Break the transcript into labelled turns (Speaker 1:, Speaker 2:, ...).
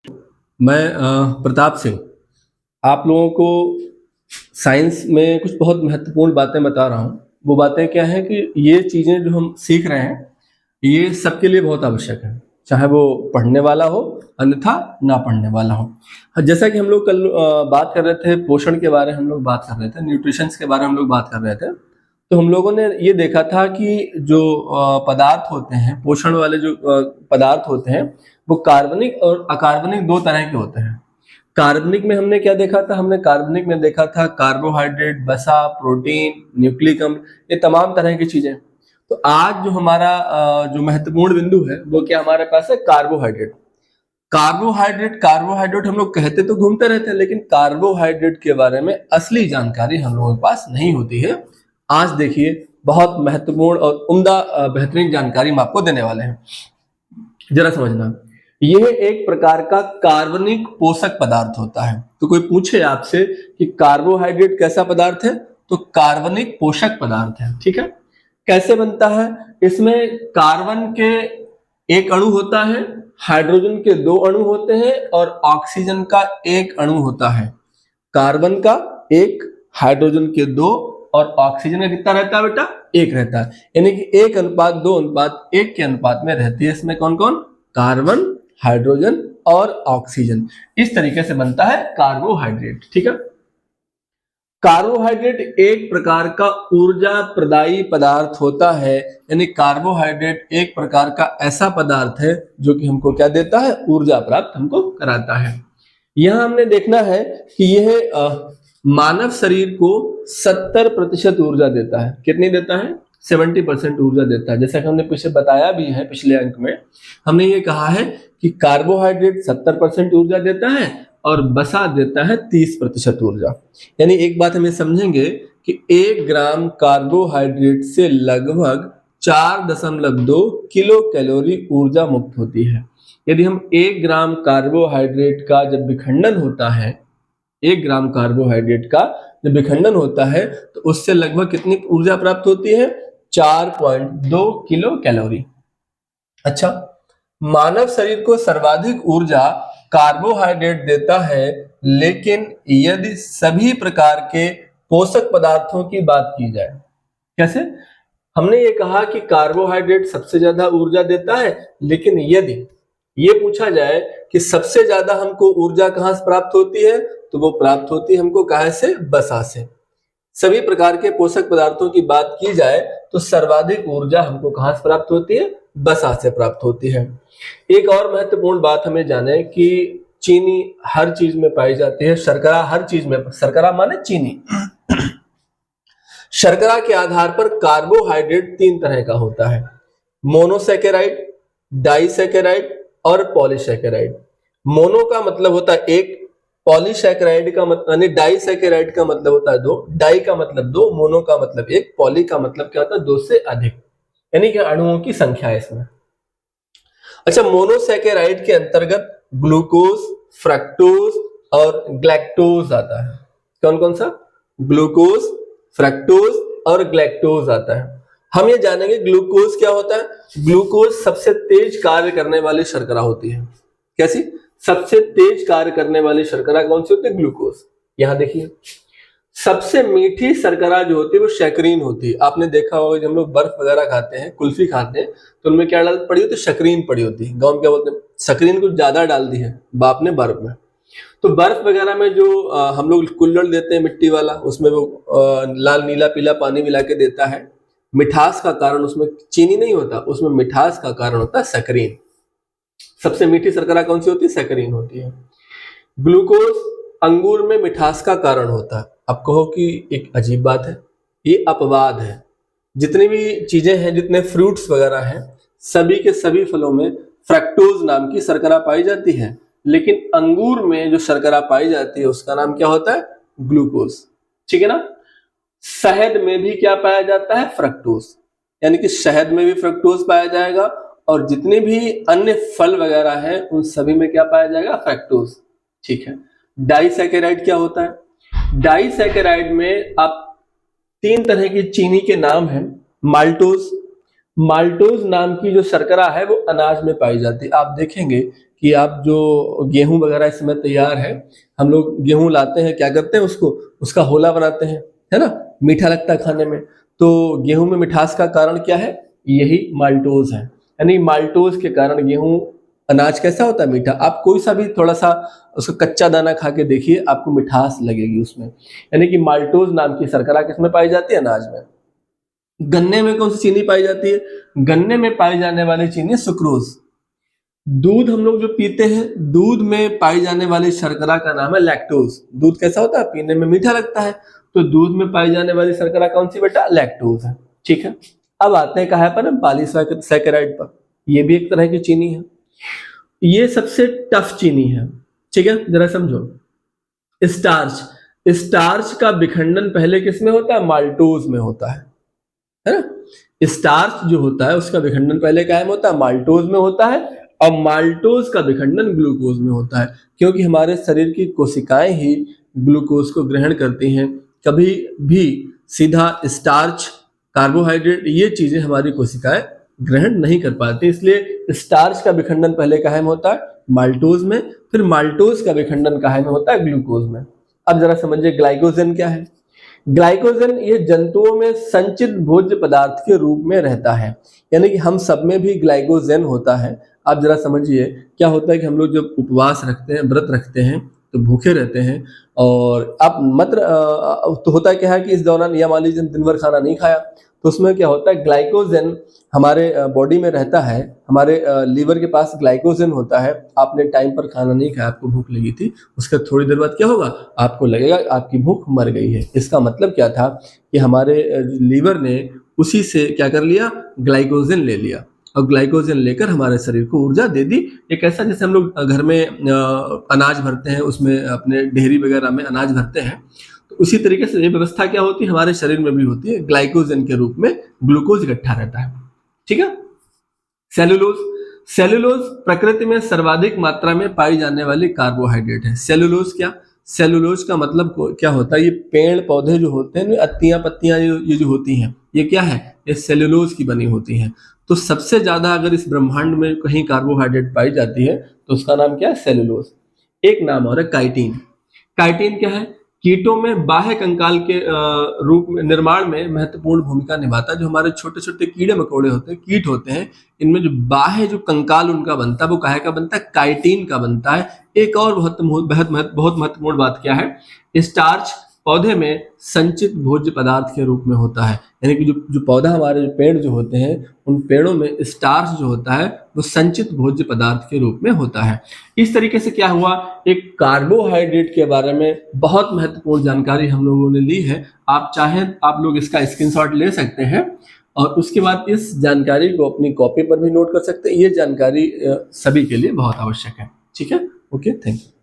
Speaker 1: मैं प्रताप सिंह आप लोगों को साइंस में कुछ बहुत महत्वपूर्ण बातें बता रहा हूँ। वो बातें क्या हैं कि ये चीज़ें जो हम सीख रहे हैं, ये सबके लिए बहुत आवश्यक है, चाहे वो पढ़ने वाला हो, अन्यथा ना पढ़ने वाला हो। जैसा कि हम लोग कल बात कर रहे थे, पोषण के बारे में हम लोग बात कर रहे थे, न्यूट्रिशंस के बारे में हम लोग बात कर रहे थे। तो हम लोगों ने ये देखा था कि जो पदार्थ होते हैं, पोषण वाले जो पदार्थ होते हैं, वो कार्बनिक और अकार्बनिक 2 तरह के होते हैं। कार्बनिक में हमने क्या देखा था? हमने कार्बनिक में देखा था कार्बोहाइड्रेट, वसा, प्रोटीन, न्यूक्लिक अम्ल, ये तमाम तरह की चीजें। तो आज जो हमारा जो महत्वपूर्ण बिंदु है, वो क्या हमारे पास है? कार्बोहाइड्रेट। कार्बोहाइड्रेट हम लोग कहते तो घूमते रहते हैं, लेकिन कार्बोहाइड्रेट के बारे में असली जानकारी हम लोगों के पास नहीं होती है। आज देखिए, बहुत महत्वपूर्ण और उम्दा बेहतरीन जानकारी हम आपको देने वाले हैं। जरा समझना, यह एक प्रकार का कार्बनिक पोषक पदार्थ होता है। तो कोई पूछे आपसे कि कार्बोहाइड्रेट कैसा पदार्थ है, तो कार्बनिक पोषक पदार्थ है। ठीक है, कैसे बनता है? इसमें कार्बन के एक अणु होता है, हाइड्रोजन के 2 अणु होते हैं और ऑक्सीजन का 1 अणु होता है। कार्बन का 1, हाइड्रोजन के 2 और ऑक्सीजन का कितना रहता है बेटा? 1 रहता है। यानी कि 1:2:1 के अनुपात में रहती है। इसमें कौन कौन? कार्बन, हाइड्रोजन और ऑक्सीजन। इस तरीके से बनता है कार्बोहाइड्रेट। ठीक है, कार्बोहाइड्रेट एक प्रकार का ऊर्जा प्रदायी पदार्थ होता है। यानी कार्बोहाइड्रेट एक प्रकार का ऐसा पदार्थ है जो कि हमको क्या देता है? ऊर्जा प्राप्त हमको कराता है। यहां हमने देखना है कि यह मानव शरीर को 70% ऊर्जा देता है। कितनी देता है? 70% ऊर्जा देता है। जैसा कि हमने पीछे बताया भी है, पिछले अंक में हमने ये कहा है कि कार्बोहाइड्रेट 70% ऊर्जा देता है और वसा देता है 30% ऊर्जा। यानी एक बात हमें समझेंगे कि 1 ग्राम कार्बोहाइड्रेट से लगभग 4.2 किलो कैलोरी ऊर्जा मुक्त होती है। यदि हम 1 ग्राम कार्बोहाइड्रेट का जब विखंडन होता है, 1 ग्राम कार्बोहाइड्रेट का जब विखंडन होता है, तो उससे लगभग कितनी ऊर्जा प्राप्त होती है? 4.2 किलो कैलोरी। अच्छा, मानव शरीर को सर्वाधिक ऊर्जा कार्बोहाइड्रेट देता है, लेकिन यदि सभी प्रकार के पोषक पदार्थों की बात की जाए, कैसे? हमने ये कहा कि कार्बोहाइड्रेट सबसे ज्यादा ऊर्जा देता है, लेकिन यदि ये पूछा जाए कि सबसे ज्यादा हमको ऊर्जा कहां से प्राप्त होती है, तो वो प्राप्त होती है हमको कहां से? वसा से। सभी प्रकार के पोषक पदार्थों की बात की जाए तो सर्वाधिक ऊर्जा हमको कहां से प्राप्त होती है? वसा से प्राप्त होती है। एक और महत्वपूर्ण बात हमें जाने कि चीनी हर चीज में पाई जाती है, शर्करा हर चीज में, शर्करा माने चीनी। शर्करा के आधार पर कार्बोहाइड्रेट 3 तरह का होता है: मोनोसैकेराइड, डाइसैकेराइड और पॉलीसैकेराइड। मोनो का मतलब होता है 1, पॉलीसैकेराइड का मतलब यानी डाइसैकेराइड का मतलब होता है 2, डाई का मतलब 2, मोनो का मतलब 1, पॉली का मतलब क्या होता है? 2 से अधिक, यानी कि अणुओं की संख्या है इसमें। अच्छा, मोनोसैकेराइड के अंतर्गत ग्लूकोज, फ्रक्टोज और ग्लैक्टोज आता है। कौन कौन सा? ग्लूकोज, फ्रक्टोज और ग्लैक्टोज आता है। हम ये जानेंगे ग्लूकोज क्या होता है। ग्लूकोज सबसे तेज कार्य करने वाली शर्करा होती है। कैसी? सबसे तेज कार्य करने वाली शर्करा कौन सी होती है? ग्लूकोज। यहां देखिए, सबसे मीठी शर्करा जो होती है वो शैकरीन होती है। आपने देखा होगा जब हम लोग बर्फ वगैरह खाते हैं, कुल्फी खाते हैं, तो उनमें क्या डाल पड़ी होती है? शक्रीन पड़ी होती है। गाँव में क्या बोलते हैं? शक्रीन कुछ ज्यादा डाल दी है बाप ने बर्फ में। तो बर्फ वगैरह में जो हम लोग कुल्हड़ देते हैं मिट्टी वाला, उसमें वो लाल नीला पीला पानी मिला के देता है। मिठास का कारण उसमें चीनी नहीं होता, उसमें मिठास का कारण होता है सकरीन। सबसे मीठी शर्करा कौन सी होती है? सकरीन होती है। ग्लूकोज अंगूर में मिठास का कारण होता है। अब कहो कि एक अजीब बात है, ये अपवाद है। जितनी भी चीजें हैं, जितने फ्रूट्स वगैरह हैं, सभी के सभी फलों में फ्रक्टोज नाम की शर्करा पाई जाती है, लेकिन अंगूर में जो शर्करा पाई जाती है उसका नाम क्या होता है? ग्लूकोज। ठीक है ना? शहद में भी क्या पाया जाता है? फ्रक्टोज। यानी कि शहद में भी फ्रक्टोज पाया जाएगा, और जितने भी अन्य फल वगैरह हैं उन सभी में क्या पाया जाएगा? फ्रक्टोज। ठीक है, डाइसैकेराइड क्या होता है? डाइसैकेराइड में आप 3 तरह की चीनी के नाम हैं। माल्टोज, माल्टोज नाम की जो शर्करा है वो अनाज में पाई जाती है। आप देखेंगे कि आप जो गेहूं वगैरह इस समय तैयार है, हम लोग गेहूं लाते हैं, क्या करते हैं, उसका होला बनाते हैं, है ना, मीठा लगता है खाने में। तो गेहूं में मिठास का कारण क्या है, यही माल्टोज है। यानी माल्टोज के कारण गेहूं अनाज कैसा होता है, मीठा। आप कोई सा भी थोड़ा सा उसका कच्चा दाना खा के देखिए, आपको मिठास लगेगी उसमें। यानी कि माल्टोज नाम की शर्करा किसमें पाई जाती है, अनाज में। गन्ने में कौन सी चीनी पाई जाती है, गन्ने में पाई जाने वाली चीनी सुक्रोज। दूध हम लोग जो पीते हैं, दूध में पाई जाने वाली शर्करा का नाम है लैक्टोज। दूध कैसा होता है, पीने में मीठा लगता है, तो दूध में पाई जाने वाली शर्करा कौन सी बेटा, लैक्टोज है। ठीक है, अब आते हैं कहाँ पर, पॉलीसैकेराइड पर। ये भी एक तरह की चीनी है, ये सबसे टफ चीनी है। ठीक है, जरा समझो। स्टार्च, स्टार्च का विखंडन पहले किस में होता है, माल्टोज में होता है ना। स्टार्च जो होता है उसका विखंडन पहले क्या में होता है, माल्टोज में होता है, और माल्टोज का विखंडन ग्लूकोज में होता है, क्योंकि हमारे शरीर की कोशिकाएं ही ग्लूकोज को ग्रहण करती हैं। कभी भी सीधा स्टार्च, कार्बोहाइड्रेट, ये चीजें हमारी कोशिकाएं ग्रहण नहीं कर पाती, इसलिए स्टार्च का विखंडन पहले कहाँ में होता है, माल्टोज में, फिर माल्टोज का विखंडन कहाँ में होता है, ग्लूकोज में। अब जरा समझिए ग्लाइकोजन क्या है। ग्लाइकोजन ये जंतुओं में संचित भोज्य पदार्थ के रूप में रहता है, यानी कि हम सब में भी ग्लाइकोजन होता है। आप जरा समझिए क्या होता है कि हम लोग जब उपवास रखते हैं, व्रत रखते हैं, तो भूखे रहते हैं, और आप तो होता क्या है कि इस दौरान, या मान लीजिए दिन भर खाना नहीं खाया, तो उसमें क्या होता है, ग्लाइकोजन हमारे बॉडी में रहता है, हमारे लीवर के पास ग्लाइकोजन होता है। आपने टाइम पर खाना नहीं खाया, आपको भूख लगी थी, उसके थोड़ी देर बाद क्या होगा, आपको लगेगा आपकी भूख मर गई है। इसका मतलब क्या था कि हमारे लीवर ने उसी से क्या कर लिया, ग्लाइकोजन ले लिया, और ग्लाइकोजन लेकर हमारे शरीर को ऊर्जा दे दी। एक ऐसा, जैसे हम लोग घर में अनाज भरते हैं, उसमें अपने डेहरी वगैरह में अनाज भरते हैं, तो उसी तरीके से ये व्यवस्था क्या होती है, हमारे शरीर में भी होती है, ग्लाइकोजन के रूप में ग्लूकोज इकट्ठा रहता है। ठीक है। सेलुलोज, सेलुलोज प्रकृति में सर्वाधिक मात्रा में पाई जाने वाली कार्बोहाइड्रेट है। सेलुलोज क्या, सेलुलोज का मतलब क्या होता है, ये पेड़ पौधे जो होते हैं, अत्तियां पत्तियां ये जो होती हैं, ये क्या है, ये सेलुलोज की बनी होती हैं। तो सबसे ज्यादा अगर इस ब्रह्मांड में कहीं कार्बोहाइड्रेट पाई जाती है, तो उसका नाम क्या है, सेलुलोज। एक नाम और है काइटिन। काइटिन क्या है, कीटों में बाह्य कंकाल के रूप में निर्माण में महत्वपूर्ण भूमिका निभाता है। जो हमारे छोटे छोटे कीड़े मकोड़े होते हैं, कीट होते हैं, इनमें जो बाह्य जो कंकाल उनका बनता है, वो काहे का बनता है, काइटिन का बनता है। एक और बहुत महत्वपूर्ण बात क्या है, स्टार्च पौधे में संचित भोज्य पदार्थ के रूप में होता है। यानी कि जो पौधा, हमारे पेड़ जो होते हैं, उन पेड़ों में स्टार्च जो होता है वो संचित भोज्य पदार्थ के रूप में होता है। इस तरीके से क्या हुआ, एक कार्बोहाइड्रेट के बारे में बहुत महत्वपूर्ण जानकारी हम लोगों ने ली है। आप चाहें आप लोग इसका स्क्रीनशॉट ले सकते हैं, और उसके बाद इस जानकारी को अपनी कॉपी पर भी नोट कर सकते हैं। ये जानकारी सभी के लिए बहुत आवश्यक है। ठीक है, ओके, थैंक यू।